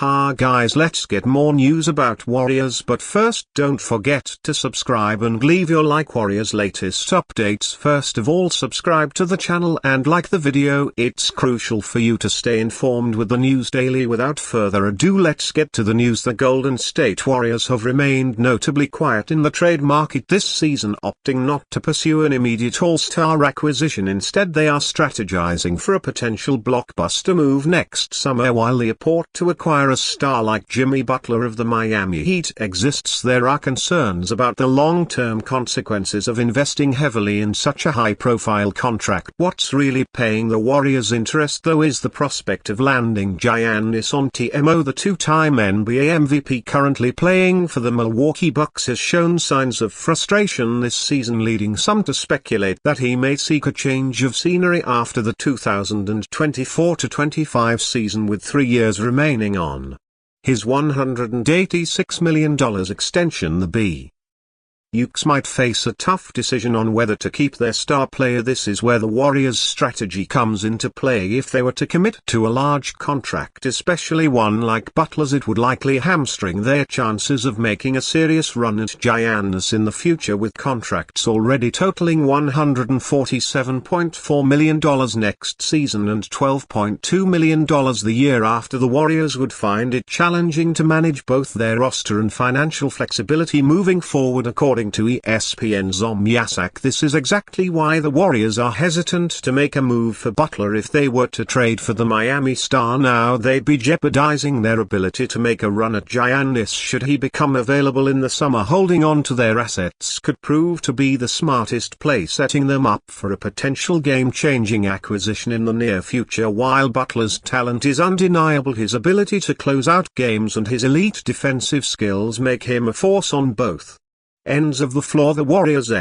Ha guys, let's get more news about Warriors, but first don't forget to subscribe and leave your like. Warriors latest updates. First of all, subscribe to the channel and like the video. It's crucial for you to stay informed with the news daily. Without further ado, let's get to the news. The Golden State Warriors have remained notably quiet in the trade market this season, opting not to pursue an immediate all-star acquisition. Instead, they are strategizing for a potential blockbuster move next summer. While the report to acquire a star like Jimmy Butler of the Miami Heat exists, there are concerns about the long-term consequences of investing heavily in such a high-profile contract. What's really paying the Warriors' interest, though, is the prospect of landing Giannis Antetokounmpo. The two-time NBA MVP currently playing for the Milwaukee Bucks has shown signs of frustration this season, leading some to speculate that he may seek a change of scenery after the 2024-25 season, with 3 years remaining on his $186 million extension. The Bucks might face a tough decision on whether to keep their star player. This is where the Warriors' strategy comes into play. If they were to commit to a large contract, especially one like Butler's, it would likely hamstring their chances of making a serious run at Giannis in the future, with contracts already totaling $147.4 million next season and $12.2 million the year after. The Warriors would find it challenging to manage both their roster and financial flexibility moving forward, according to ESPN's Omyasak. This is exactly why the Warriors are hesitant to make a move for Butler. If they were to trade for the Miami star now, they'd be jeopardizing their ability to make a run at Giannis should he become available in the summer. Holding on to their assets could prove to be the smartest play, setting them up for a potential game-changing acquisition in the near future. While Butler's talent is undeniable, his ability to close out games and his elite defensive skills make him a force on both ends of the floor. The Warriors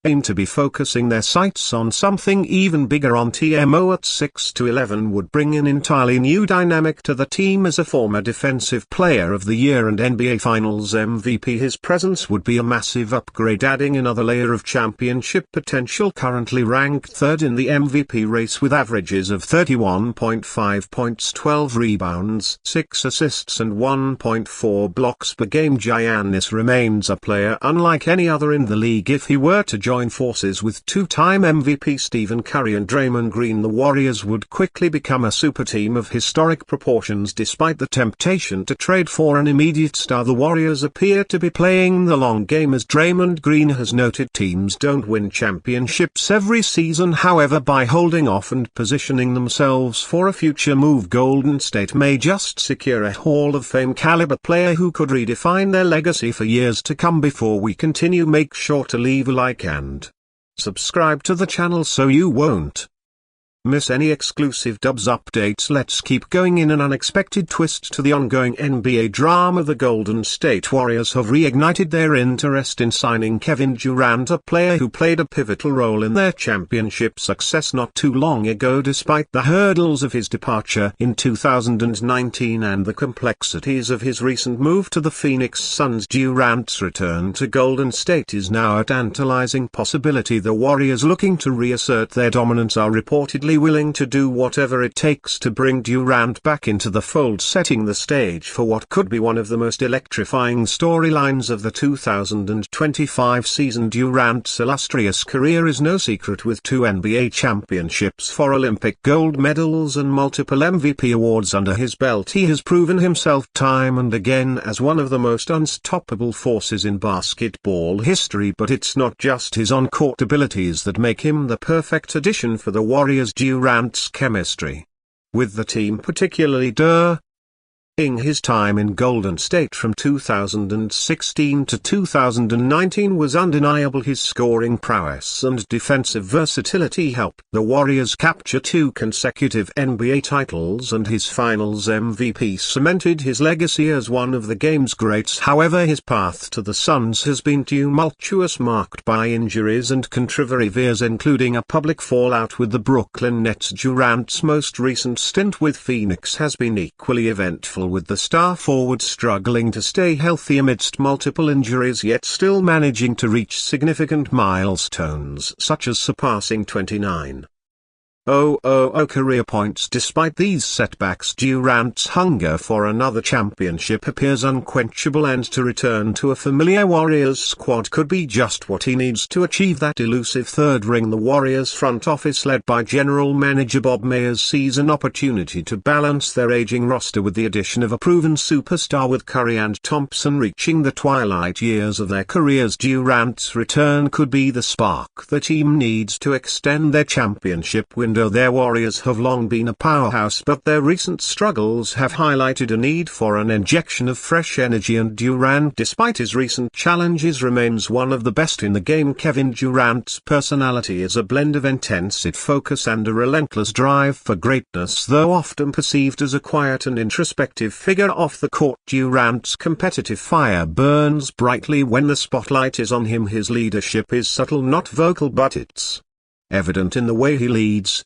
aim to be focusing their sights on something even bigger. Antetokounmpo at 6'11" would bring an entirely new dynamic to the team. As a former Defensive Player of the Year and NBA Finals MVP, his presence would be a massive upgrade, adding another layer of championship potential. Currently ranked third in the MVP race with averages of 31.5 points, 12 rebounds, 6 assists and 1.4 blocks per game, Giannis remains a player unlike any other in the league. If he were to join forces with two-time MVP Stephen Curry and Draymond Green, the Warriors would quickly become a super team of historic proportions. Despite the temptation to trade for an immediate star, the Warriors appear to be playing the long game. As Draymond Green has noted, teams don't win championships every season. However, by holding off and positioning themselves for a future move, Golden State may just secure a Hall of Fame caliber player who could redefine their legacy for years to come. Before we continue, make sure to leave a like and subscribe to the channel so you won't miss any exclusive dubs updates. Let's keep going. In an unexpected twist to the ongoing NBA drama, the Golden State Warriors have reignited their interest in signing Kevin Durant, a player who played a pivotal role in their championship success not too long ago. Despite the hurdles of his departure in 2019 and the complexities of his recent move to the Phoenix Suns, Durant's return to Golden State is now a tantalizing possibility. The Warriors, looking to reassert their dominance, are reportedly willing to do whatever it takes to bring Durant back into the fold, setting the stage for what could be one of the most electrifying storylines of the 2025 season. Durant's illustrious career is no secret, with 2 NBA championships, 4 Olympic gold medals and multiple MVP awards under his belt. He has proven himself time and again as one of the most unstoppable forces in basketball history. But it's not just his on-court abilities that make him the perfect addition for the Warriors. Durant's chemistry with the team, particularly during his time in Golden State from 2016 to 2019, was undeniable. His scoring prowess and defensive versatility helped the Warriors capture 2 consecutive NBA titles, and his Finals MVP cemented his legacy as one of the game's greats. However, his path to the Suns has been tumultuous, marked by injuries and controversies, including a public fallout with the Brooklyn Nets. Durant's most recent stint with Phoenix has been equally eventful, with the star forward struggling to stay healthy amidst multiple injuries, yet still managing to reach significant milestones such as surpassing 29 career points. Despite these setbacks, Durant's hunger for another championship appears unquenchable, and to return to a familiar Warriors squad could be just what he needs to achieve that elusive third ring. The Warriors front office, led by General Manager Bob Myers, sees an opportunity to balance their aging roster with the addition of a proven superstar, with Curry and Thompson reaching the twilight years of their careers. Durant's return could be the spark the team needs to extend their championship window. Their Warriors have long been a powerhouse, but their recent struggles have highlighted a need for an injection of fresh energy, and Durant, despite his recent challenges, remains one of the best in the game. Kevin Durant's personality is a blend of intense focus and a relentless drive for greatness. Though often perceived as a quiet and introspective figure off the court, Durant's competitive fire burns brightly when the spotlight is on him. His leadership is subtle, not vocal, but it's evident in the way he leads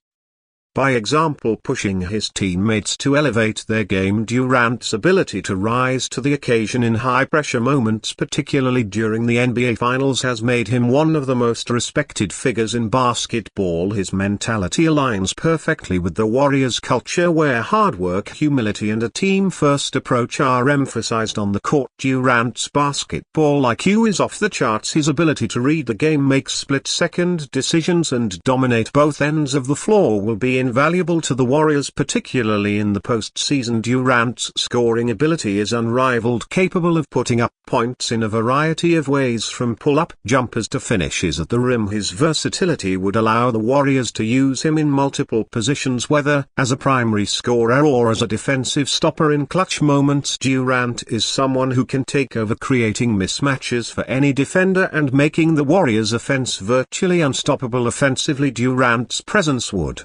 by example, pushing his teammates to elevate their game. Durant's ability to rise to the occasion in high-pressure moments, particularly during the NBA Finals, has made him one of the most respected figures in basketball. His mentality aligns perfectly with the Warriors culture, where hard work, humility and a team-first approach are emphasized on the court. Durant's basketball IQ is off the charts. His ability to read the game, make split-second decisions and dominate both ends of the floor will be invaluable to the Warriors, particularly in the postseason. Durant's scoring ability is unrivaled, capable of putting up points in a variety of ways, from pull-up jumpers to finishes at the rim. His versatility would allow the Warriors to use him in multiple positions, whether as a primary scorer or as a defensive stopper in clutch moments. Durant is someone who can take over, creating mismatches for any defender and making the Warriors' offense virtually unstoppable. Offensively, Durant's presence would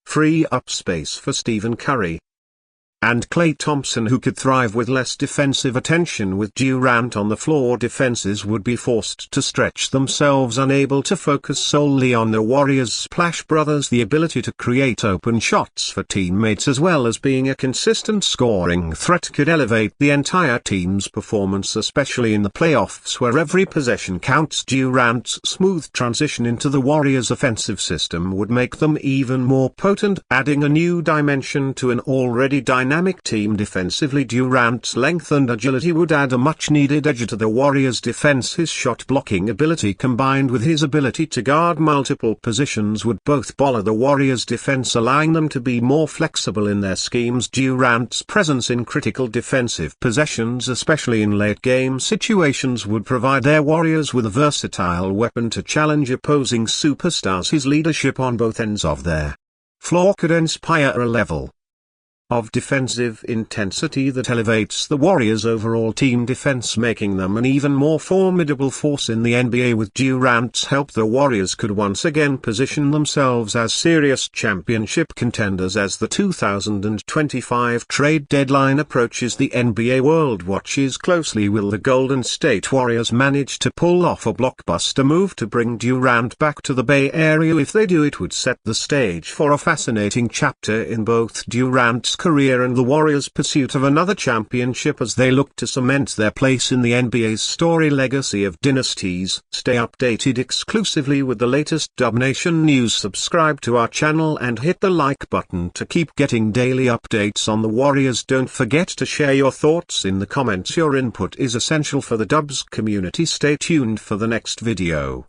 free up space for Stephen Curry and Klay Thompson, who could thrive with less defensive attention. With Durant on the floor, defenses would be forced to stretch themselves, unable to focus solely on the Warriors' Splash Brothers. The ability to create open shots for teammates, as well as being a consistent scoring threat, could elevate the entire team's performance, especially in the playoffs where every possession counts. Durant's smooth transition into the Warriors' offensive system would make them even more potent, adding a new dimension to an already dynamic team. Defensively, Durant's length and agility would add a much-needed edge to the Warriors' defense. His shot-blocking ability, combined with his ability to guard multiple positions, would both bolster the Warriors' defense, allowing them to be more flexible in their schemes. Durant's presence in critical defensive possessions, especially in late-game situations, would provide their Warriors with a versatile weapon to challenge opposing superstars. His leadership on both ends of their floor could inspire a level of defensive intensity that elevates the Warriors' overall team defense, making them an even more formidable force in the NBA. With Durant's help, the Warriors could once again position themselves as serious championship contenders. As the 2025 trade deadline approaches, the NBA world watches closely. Will the Golden State Warriors manage to pull off a blockbuster move to bring Durant back to the Bay Area? If they do, it would set the stage for a fascinating chapter in both Durant's career and the Warriors' pursuit of another championship, as they look to cement their place in the NBA's story legacy of dynasties. Stay updated exclusively with the latest Dub Nation news. Subscribe to our channel and hit the like button to keep getting daily updates on the Warriors. Don't forget to share your thoughts in the comments. Your input is essential for the Dubs community. Stay tuned for the next video.